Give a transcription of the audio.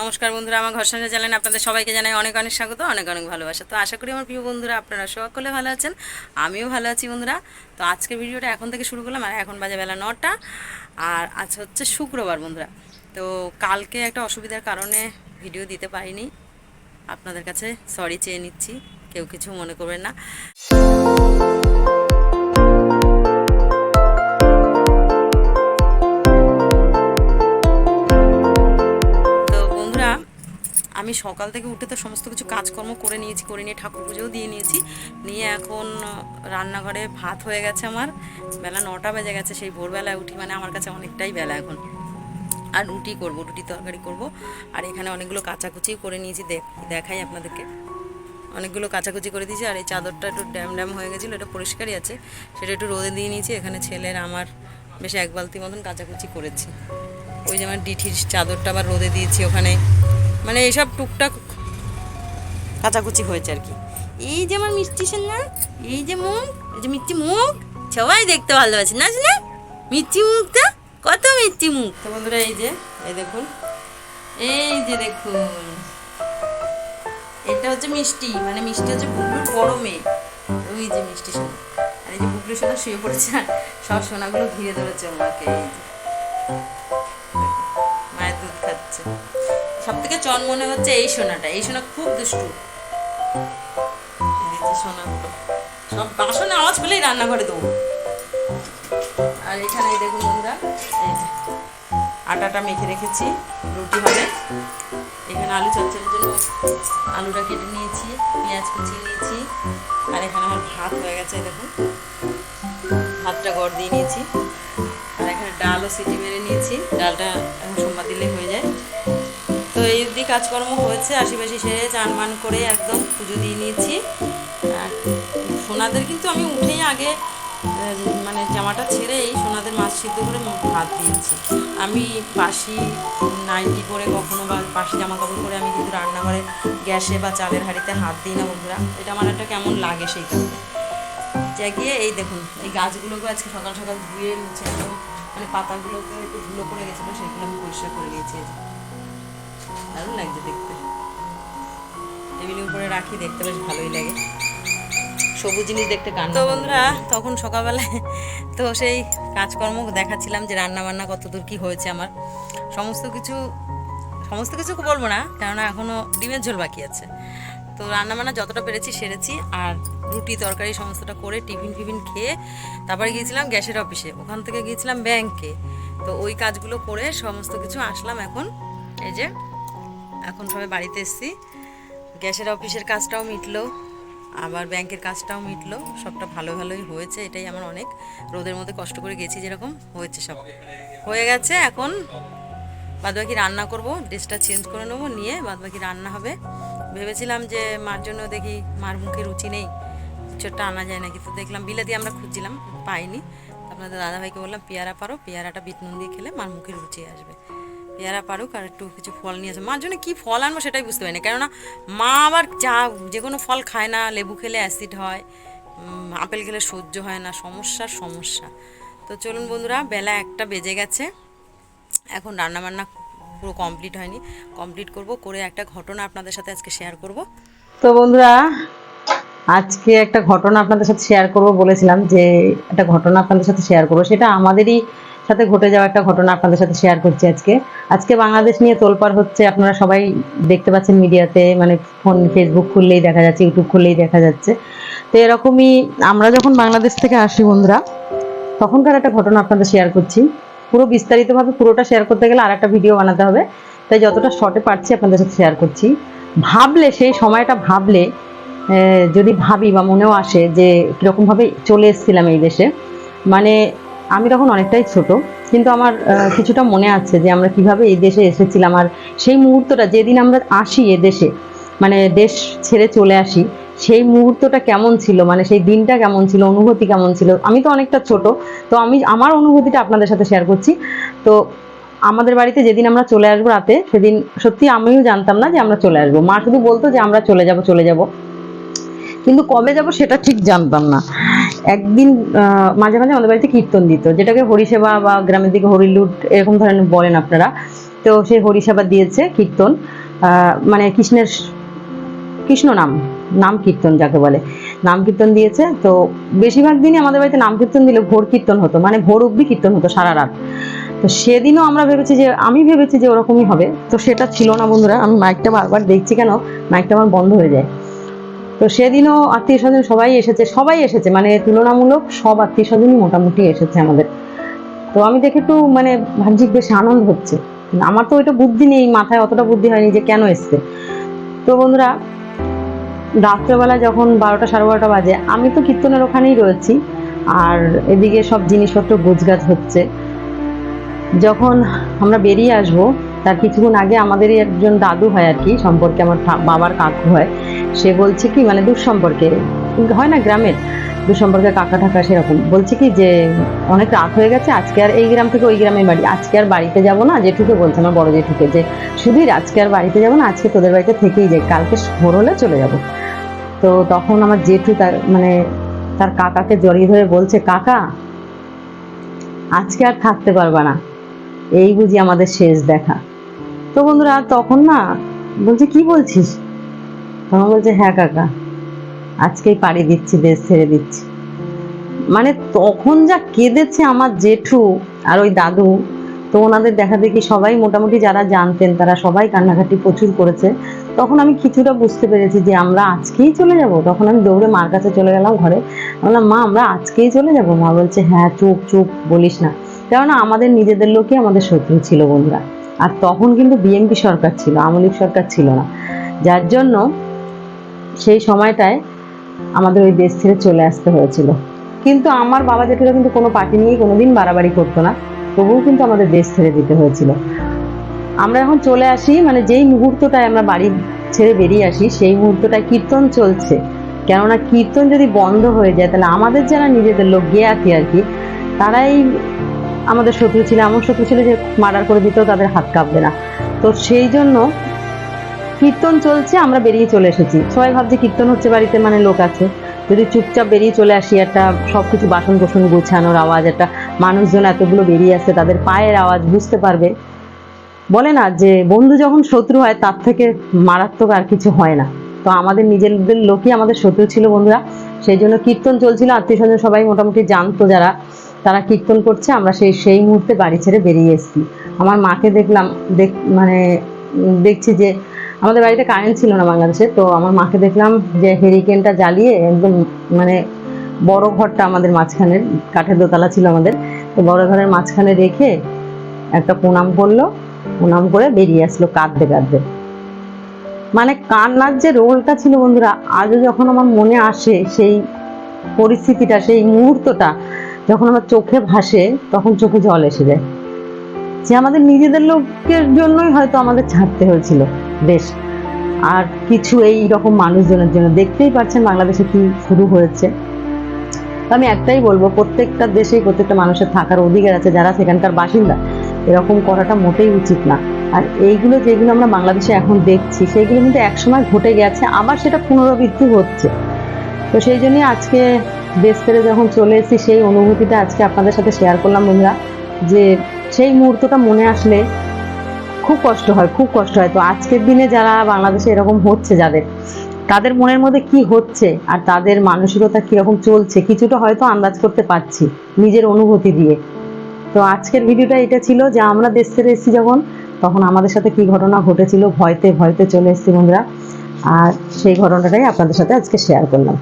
নমস্কার বন্ধুরা, আমার ঘর সংসার চ্যানেলে আপনাদের সবাইকে জানাই অনেক অনেক স্বাগত, অনেক অনেক ভালোবাসা। তো আশা করি আমার প্রিয় বন্ধুরা আপনারা সকলে ভালো আছেন, আমিও ভালো আছি বন্ধুরা। তো আজকে ভিডিওটা এখন থেকে শুরু করলাম, আর এখন বাজে বেলা 9টা, আর আজ হচ্ছে শুক্রবার বন্ধুরা। তো কালকে একটা অসুবিধার কারণে ভিডিও দিতে পারিনি, আপনাদের কাছে সরি চেয়ে নিচ্ছি, কেউ কিছু মনে করবেন না। আমি সকাল থেকে উঠে তো সমস্ত কিছু কাজকর্ম করে নিয়ে ঠাকুর পুজোও দিয়ে নিয়েছি, নিয়ে এখন রান্নাঘরে ভাত হয়ে গেছে। আমার বেলা 9টা বেজে গেছে, সেই ভোরবেলায় উঠি, মানে আমার কাছে অনেকটাই বেলা এখন। আর রুটি তরকারি করব। আর এখানে অনেকগুলো কাচাকুচিও করে নিয়েছি, দেখাই আপনাদেরকে। অনেকগুলো কাচাকুচি করে দিয়েছি। আর এই চাদরটা একটু ড্যাম হয়ে গেছিলো, এটা পরিষ্কারই আছে, সেটা একটু রোদে দিয়ে নিয়েছি। এখানে ছেলের আমার বেশ 1 বালতি মতন কাচাকুচি করেছি। ওই যে আমার ডিঠির চাদরটা আবার রোদে দিয়েছি ওখানে, মানে এইসব টুকটাক কাচাকুচি হয়েছে আর কি। এই যে আমার মিষ্টি সোনা, এই যে মুখ, এই যে মিষ্টি মুখ, সবাই দেখতে ভালোবাসে না না মিষ্টি মুখটা, কত মিষ্টি মুখ। তো বন্ধুরা এই দেখুন, এই যে দেখুন, এটা হচ্ছে মিষ্টি, মানে মিষ্টি হচ্ছে বুবলুর বড় মেয়ে। ওই যে মিষ্টি সোনা, আর এই যে বুবলুর সোনা শুয়ে পড়েছে, আর সব সোনাগুলো ঘিরে ধরেছে ওনাকে। এই যে মায়ের দুধ খাচ্ছে। সব থেকে চন মনে হচ্ছে এই সোনাটা, এই সোনা খুব দুষ্টু। সোনাগুলো সব বাসনে আওয়াজ পেলেই রান্নাঘরে দৌড়। আর এখানে দেখুন বন্ধুরা, এই যে আটাটা মেখে রেখেছি, রুটি হবে। এখানে আলু চচ্চড়ির জন্য আলুটা কেটে নিয়েছি, পেঁয়াজ কুচিয়ে নিয়েছি। আর এখানে আমার ভাত হয়ে গেছে, দেখুন ভাতটা গড় দিয়ে নিয়েছি। আর এখানে ডালও সিটি মেরে নিয়েছি, ডালটা এখন সোমবার দিলেই হয়ে যায়। তো এই অবধি কাজকর্ম হয়েছে, আশিপাশি সেরে চান মান করে একদম পুজো দিয়ে নিয়েছি। আর সোনাদের কিন্তু আমি উঠেই আগে মানে জামাটা ছেড়ে এই সোনাদের মাছ সিদ্ধ করে ভাত দিয়েছি। আমি বাসি নাইটি পরে কখনো বা বাসি জামা কাপড় পরে আমি কিন্তু রান্নাঘরে গ্যাসে বা চালের হাঁড়িতে হাত দিই না বন্ধুরা, এটা আমার একটা কেমন লাগে সেই কারণে। জাগিয়ে এই দেখুন, এই গাছগুলোকে আজকে সকাল সকাল ধুয়ে মুছে, মানে পাতাগুলোকে একটু ধুলো পড়ে গেছিলো, সেগুলো আমি পরিষ্কার করে দিয়েছি। দারুণ লাগছে দেখতে, টেবিলের উপরে রাখি, দেখতে বেশ ভালোই লাগে, সবুজ জিনিস দেখতে কান্না। তো বন্ধুরা তখন সকালবেলায় তো সেই কাজকর্ম দেখাচ্ছিলাম যে রান্না বান্না কত দূর কী হয়েছে আমার। সমস্ত কিছু বলবো না, কেননা এখনও ডিমের ঝোল বাকি আছে। তো রান্নাবান্না যতটা পেরেছি সেরেছি। আর রুটি তরকারি সমস্তটা করে টিফিন খেয়ে তারপরে গিয়েছিলাম গ্যাসের অফিসে, ওখান থেকে গিয়েছিলাম ব্যাংকে। তো ওই কাজগুলো করে সমস্ত কিছু আসলাম এখন। এই যে এখন সবাই বাড়িতে এসেছি, গ্যাসের অফিসের কাজটাও মিটলো, আবার ব্যাংকের কাজটাও মিটলো, সবটা ভালোই হয়েছে। এটাই আমার অনেক, রোদের মধ্যে কষ্ট করে গেছি যেরকম হয়েছে, সব হয়ে গেছে। এখন বাদবাকি রান্না করব, ড্রেসটা চেঞ্জ করে নেবো, নিয়ে বাদবাকি রান্না হবে। ভেবেছিলাম যে মার জন্য দেখি, মার মুখে রুচি নেই, ছোট্ট আনা যায় নাকি। তো দেখলাম বিলাতি আমরা খুঁজছিলাম, পাইনি। আপনাদের দাদাভাইকে বললাম পেয়ারা পারো, পেয়ারাটা বিট নুন দিয়ে খেলে মার মুখে রুচি আসবে। পেয়ারা পারুক, আর একটু কিছু ফল নিয়ে আসবে। মার জন্য কী ফল আনবো সেটাই বুঝতে পারি না, কেননা মা আবার যে কোনো ফল খায় না, লেবু খেলে অ্যাসিড হয়, আপেল খেলে সহ্য হয় না, সমস্যা। তো চলুন বন্ধুরা, বেলা 1টা বেজে গেছে, এখন রান্নাবান্না পুরো কমপ্লিট হয়নি, কমপ্লিট করব, করে একটা ঘটনা আপনাদের সাথে আজকে শেয়ার করব। তো বন্ধুরা আজকে একটা ঘটনা আপনাদের সাথে শেয়ার করব, বলেছিলাম যে একটা ঘটনা আপনাদের সাথে শেয়ার করব, সেটা আমাদেরই সাথে ঘটে যাওয়া একটা ঘটনা আপনাদের সাথে শেয়ার করছি। আজকে বাংলাদেশ নিয়ে তোলপাড় হচ্ছে, আপনারা সবাই দেখতে পাচ্ছেন মিডিয়াতে, মানে ফেসবুক খুললেই দেখা যাচ্ছে, ইউটিউব খুললেই দেখা যাচ্ছে। তো এরকমই আমরা যখন বাংলাদেশ থেকে আসি বন্ধুরা, তখনকার একটা ঘটনা আপনাদের শেয়ার করছি। পুরো বিস্তারিতভাবে পুরোটা শেয়ার করতে গেলে আর একটা ভিডিও বানাতে হবে, তাই যতটা শর্টে পারছি আপনাদের সাথে শেয়ার করছি। সেই সময়টা ভাবলে যদি ভাবি বা মনেও আসে যে কীরকমভাবে চলে এসেছিলাম এই দেশে। মানে আমি তখন অনেকটাই ছোট, কিন্তু আমার কিছুটা মনে আছে যে আমরা কিভাবে এই দেশে এসেছিলাম। আর সেই মুহূর্তটা যেদিন আমরা আসি এ দেশে, মানে দেশ ছেড়ে চলে আসি, সেই মুহূর্তটা কেমন ছিল, মানে সেই দিনটা কেমন ছিল, অনুভূতি কেমন ছিল। আমি তো অনেকটা ছোট, তো আমি আমার অনুভূতিটা আপনাদের সাথে শেয়ার করছি। তো আমাদের বাড়িতে যেদিন আমরা চলে আসবো রাতে, সেদিন সত্যি আমিও জানতাম না যে আমরা চলে আসবো। মা শুধু বলতো যে আমরা চলে যাব, কিন্তু কবে যাব সেটা ঠিক জানতাম না। একদিন মাঝে মাঝে আমাদের বাড়িতে কীর্তন দিত, যেটাকে হরিসেবা বা গ্রামের দিকে হরিলুট এরকম ধরনের বলেন আপনারা। তো সে হরিসভা দিয়েছে কীর্তন, মানে কৃষ্ণ নাম কীর্তন যাকে বলে, নাম কীর্তন দিয়েছে। তো বেশিরভাগ দিনই আমাদের বাড়িতে নাম কীর্তন দিলে ভোর কীর্তন হতো, মানে ভোর অবধি কীর্তন হতো সারা রাত। তো সেদিনও আমি ভেবেছি যে ওরকমই হবে, তো সেটা ছিল না বন্ধুরা। আমি মাইকটা বারবার দেখছি কেন মাইকটা আমার বন্ধ হয়ে যায়। তো সেদিনও আত্মীয় স্বজন সবাই এসেছে, মানে তুলনামূলক সব আত্মীয় স্বজনই মোটামুটি এসেছে আমাদের। তো আমি দেখে একটু মানে ভাবছি বেশ আনন্দ হচ্ছে। আমার তো ওইটা বুদ্ধি নেই, মাথায় অতটা বুদ্ধি হয়নি যে কেন এসছে। তো বন্ধুরা, রাত্রেবেলা যখন 12টা সাড়ে 12টা বাজে, আমি তো কীর্তনের ওখানেই রয়েছি, আর এদিকে সব জিনিসপত্র গোছগাছ হচ্ছে। যখন আমরা বেরিয়ে আসব তার কিছুক্ষণ আগে আমাদেরই একজন দাদু হয় আর কি, সম্পর্কে আমার বাবার কাকু হয়, সে বলছে কি, মানে দূর সম্পর্কে হয় না, গ্রামের দূর সম্পর্কে কাকা ঠাকা, সেরকম বলছে কি যে অনেক রাত হয়ে গেছে, আজকে আর এই গ্রাম থেকে ওই গ্রামে বাড়ি, আজকে আর বাড়িতে যাব না। জেঠুকে বলছে, আমার বড় জেঠুকে, যে সুধীর আজকে আর বাড়িতে যাব না, আজকে তোদের বাড়িতে থেকেই যাই, কালকে ভোর হলে চলে যাব। তো তখন আমার জেঠু তার কাকাকে জড়িয়ে ধরে বলছে, কাকা আজকে আর থাকতে পারবা না, এই বুঝি আমাদের শেষ দেখা। তো বন্ধুরা তখন না বলছে, কি বলছিস? তখন বলছে, হ্যাঁ কাকা, আজকেই পাড়ি দিচ্ছি, দেশ ছেড়ে দিচ্ছি। মানে তখন যা কেঁদেছে আমার জেঠু আর ওই দাদু, তো ওনাদের দেখা দেখি সবাই মোটামুটি যারা জানতেন তারা সবাই কান্নাকাটি প্রচুর করেছে। তখন আমি কিছুটা বুঝতে পেরেছি যে আমরা আজকেই চলে যাব। তখন আমি দৌড়ে মার কাছে চলে গেলাম ঘরে, বললাম, মা আমরা আজকেই চলে যাব? মা বলছে, হ্যাঁ চুপ চুপ বলিস না। কেননা আমাদের নিজেদের লোকই আমাদের শত্রু ছিল বন্ধুরা। আর তখন কিন্তু বিএনপি সরকার ছিল, আওয়ামী লীগ সরকার ছিল না, যার জন্য সেই সময়টায় আমাদের ওই দেশ ছেড়ে চলে আসতে হয়েছিল। কিন্তু আমার বাবা জেঠুরা কিন্তু কোনো পার্টি নিয়েই কোনোদিন বাড়াবাড়ি করতো না, তবুও কিন্তু আমাদের দেশ ছেড়ে দিতে হয়েছিল। আমরা এখন চলে আসি, মানে যেই মুহূর্তটায় আমরা বাড়ি ছেড়ে বেরিয়ে আসি সেই মুহূর্তটায় কীর্তন চলছে। কেননা কীর্তন যদি বন্ধ হয়ে যায় তাহলে আমাদের যারা নিজেদের লোক জ্ঞাতি আর কি, তারাই আমাদের শত্রু ছিল, এমন শত্রু ছিল যে মার্ডার করে দিতেও তাদের হাত কাঁপবে না। তো সেই জন্য কীর্তন চলছে, আমরা বেরিয়ে চলে এসেছি। সবাই ভাবছে কীর্তন হচ্ছে বাড়িতে, মানে লোক আছে, যদি চুপচাপ বেরিয়ে চলে আসি, একটা সবকিছু বাসন কোসন গোছানোর আওয়াজ, একটা মানুষজন এতগুলো বেরিয়ে আসছে তাদের পায়ের আওয়াজ বুঝতে পারবে। বলে না যে বন্ধু যখন শত্রু হয় তার থেকে মারাত্মক আর কিছু হয় না। তো আমাদের নিজেদের লোকই আমাদের শত্রু ছিল বন্ধুরা। সেই জন্য কীর্তন চলছিল, আত্মীয় স্বজন সবাই মোটামুটি জানতো যারা, তারা কীর্তন করছে। আমরা সেই মুহূর্তে বাড়ি ছেড়ে বেরিয়ে এসেছি। আমার মাকে দেখলাম, মানে দেখছি যে আমাদের বাড়িতে কারেন্ট ছিল না বাংলাদেশে, তো আমার মাকে দেখলাম যে হেরিকেনটা জ্বালিয়ে একদম, মানে বড় ঘরটা আমাদের মাঝখানের, কাঠের দোতলা ছিল আমাদের, তো বড় ঘরের মাঝখানে রেখে একটা প্রণাম করলো, প্রণাম করে বেরিয়ে আসলো কাঁদতে কাঁদতে। মানে কান্নার যে রোলটা ছিল বন্ধুরা, আজও যখন আমার মনে আসে সেই পরিস্থিতিটা, সেই মুহূর্তটা যখন আমার চোখে ভাসে, তখন চোখে জল এসে যায়। যে আমাদের নিজেদের লোকের জন্যই হয়তো আমাদের ছাড়তে হয়েছিল দেশ, আর কিছু এই রকম মানুষজনের জন্য। দেখতেই পাচ্ছেন বাংলাদেশে কি শুরু হয়েছে। আমি একটাই বলবো, প্রত্যেকটা দেশেই প্রত্যেকটা মানুষের থাকার অধিকার আছে, যারা সেখানকার বাসিন্দা এরকম করাটা মোটেই উচিত না। আর এইগুলো যেগুলো আমরা বাংলাদেশে এখন দেখছি সেইগুলো কিন্তু একসময় ঘটে গেছে, আবার সেটা পুনরাবৃত্তি হচ্ছে। তো সেই জন্যই আজকে দেশ ছেড়ে যখন চলে এসেছি সেই অনুভূতিটা আজকে আপনাদের সাথে শেয়ার করলাম বন্ধুরা। যে সেই মুহূর্তটা মনে আসলে খুব কষ্ট হয়, খুব কষ্ট হয়। তো আজকের দিনে যারা বাংলাদেশে এরকম হচ্ছে, তাদের মনের মধ্যে কি হচ্ছে আর তাদের মানসিকতা কিরকম চলছে, কিছুটা হয়তো আন্দাজ করতে পারছি নিজের অনুভূতি দিয়ে। তো আজকের ভিডিওটা এটা ছিল যে আমরা দেশ ছেড়ে এসেছি যখন, তখন আমাদের সাথে কি ঘটনা ঘটেছিল, ভয়তে ভয়তে চলে এসেছি বন্ধুরা। আর সেই ঘটনাটাই আপনাদের সাথে আজকে শেয়ার করলাম।